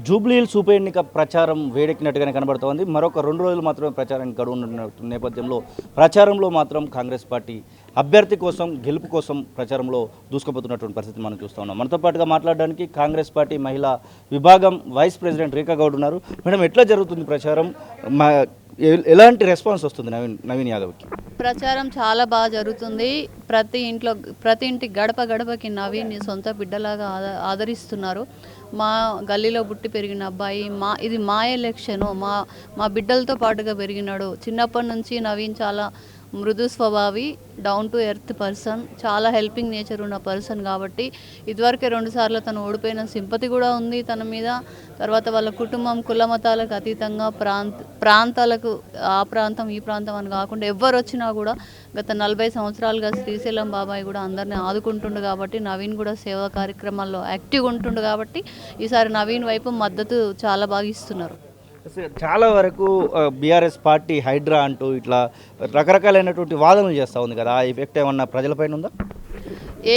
జూబ్లీహిల్స్ ఉప ఎన్నిక ప్రచారం వేడెక్కినట్టుగానే కనబడుతోంది. మరొక 2 రోజులు మాత్రమే ప్రచారానికి గడువు ఉన్న నేపథ్యంలో ప్రచారంలో మాత్రం కాంగ్రెస్ పార్టీ అభ్యర్థి కోసం, గెలుపు కోసం ప్రచారంలో దూసుకుపోతున్నటువంటి పరిస్థితి మనం చూస్తూ ఉన్నాం. మనతో పాటుగా మాట్లాడడానికి కాంగ్రెస్ పార్టీ మహిళా విభాగం వైస్ ప్రెసిడెంట్ రేఖా గౌడ్ ఉన్నారు. మేడం, ఎట్లా జరుగుతుంది ప్రచారం? ఎలాంటి రెస్పాన్స్ వస్తుంది నవీన్ యాదవ్కి? ప్రచారం చాలా బాగా జరుగుతుంది. ప్రతి ఇంటి గడప గడపకి నవీన్ని సొంత బిడ్డలాగా ఆదరిస్తున్నారు. మా గల్లీలో పుట్టి పెరిగిన అబ్బాయి, ఇది మా ఎలక్షను, మా బిడ్డలతో పాటుగా పెరిగినాడు. చిన్నప్పటి నుంచి నవీన్ చాలా మృదు స్వభావి, డౌన్ టు ఎర్త్ పర్సన్, చాలా హెల్పింగ్ నేచర్ ఉన్న పర్సన్ కాబట్టి ఇదివరకే 2 సార్లు తను ఓడిపోయిన సింపతి కూడా ఉంది తన మీద. తర్వాత వాళ్ళ కుటుంబం కుల మతాలకు అతీతంగా ప్రాంతాలకు ఆ ప్రాంతం ఈ ప్రాంతం అని కాకుండా ఎవరు వచ్చినా కూడా గత 40 సంవత్సరాలుగా శ్రీశైలం బాబాయ్ కూడా అందరినీ ఆదుకుంటుండు కాబట్టి నవీన్ కూడా సేవా కార్యక్రమాల్లో యాక్టివ్గా ఉంటుండు కాబట్టి ఈసారి నవీన్ వైపు మద్దతు చాలా బాగా ఇస్తున్నారు. చాలా వరకు బీఆర్ఎస్ పార్టీ హైడ్రా అంటూ ఇట్లా రకరకాలైనటువంటి వాదనలు చేస్తూ ఉంది కదా, ఆ ఎఫెక్ట్ ఏమన్నా ప్రజలపైన ఉందా?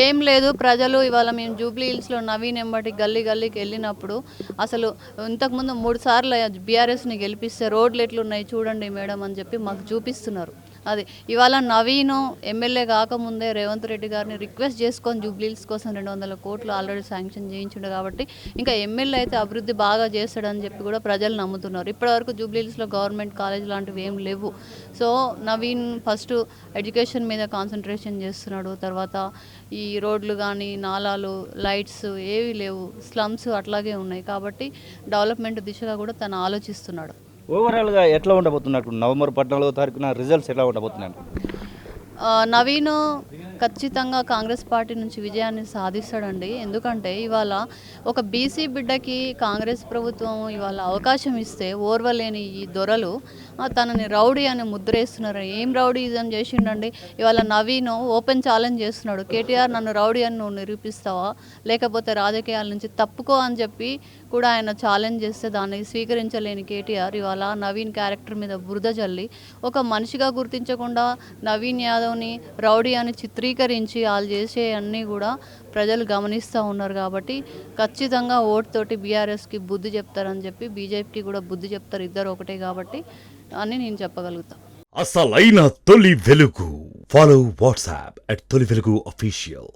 ఏం లేదు. ప్రజలు ఇవాళ మేము జూబ్లీహిల్స్లో నవీన్ ఎంబటి గల్లీకి వెళ్ళినప్పుడు అసలు ఇంతకుముందు 3 సార్లు బీఆర్ఎస్ని గెలిపిస్తే రోడ్లు ఎట్లున్నాయి చూడండి మేడం అని చెప్పి మాకు చూపిస్తున్నారు. అది ఇవాళ నవీను ఎమ్మెల్యే కాకముందే రేవంత్ రెడ్డి గారిని రిక్వెస్ట్ చేసుకొని జూబ్లీహిల్స్ కోసం 200 కోట్లు ఆల్రెడీ శాంక్షన్ చేయించుండు కాబట్టి ఇంకా ఎమ్మెల్యే అయితే అభివృద్ధి బాగా చేస్తాడని చెప్పి కూడా ప్రజలు నమ్ముతున్నారు. ఇప్పటివరకు జూబ్లీహిల్స్లో గవర్నమెంట్ కాలేజ్ లాంటివి ఏం లేవు. సో నవీన్ ఫస్ట్ ఎడ్యుకేషన్ మీద కాన్సన్ట్రేషన్ చేస్తున్నాడు. తర్వాత ఈ రోడ్లు కానీ, నాలాలు, లైట్స్ ఏవి లేవు, స్లమ్స్ అట్లాగే ఉన్నాయి కాబట్టి డెవలప్మెంట్ దిశగా కూడా తను ఆలోచిస్తున్నాడు. ఓవరాల్గా ఎట్లా ఉండబోతున్నట్టు నవంబర్ 14వ తారీఖున రిజల్ట్స్ ఎట్లా ఉండబోతున్నాయి? నవీను ఖచ్చితంగా కాంగ్రెస్ పార్టీ నుంచి విజయాన్ని సాధిస్తాడండి. ఎందుకంటే ఇవాళ ఒక బీసీ బిడ్డకి కాంగ్రెస్ ప్రభుత్వం ఇవాళ అవకాశం ఇస్తే ఓర్వలేని ఈ దొరలు తనని రౌడీ అని ముద్రేస్తున్నారు. ఏం రౌడీజం చేసిండండి? ఇవాళ నవీను ఓపెన్ ఛాలెంజ్ చేస్తున్నాడు. కేటీఆర్, నన్ను రౌడీ అని నువ్వు నిరూపిస్తావా, లేకపోతే రాజకీయాల నుంచి తప్పుకో అని చెప్పి కూడా ఆయన ఛాలెంజ్ చేస్తే దాన్ని స్వీకరించలేని కేటీఆర్ ఇవాళ నవీన్ క్యారెక్టర్ మీద బురద జల్లి ఒక మనిషిగా గుర్తించకుండా నవీన్ యాదవ్ని రౌడీ అని చిత్రీకరించి వాళ్ళు చేసే అన్నీ కూడా ప్రజలు గమనిస్తూ ఉన్నారు. కాబట్టి ఖచ్చితంగా ఓటుతోటి బీఆర్ఎస్కి బుద్ధి చెప్తారని చెప్పి బీజేపీకి కూడా బుద్ధి చెప్తారు. ఇద్దరు ఒకటే కాబట్టి అని నేను చెప్పగలుగుతాను. అసలైన తొలి వెలుగు. ఫాలో వాట్సాప్ @తొలి వెలుగు అఫీషియల్.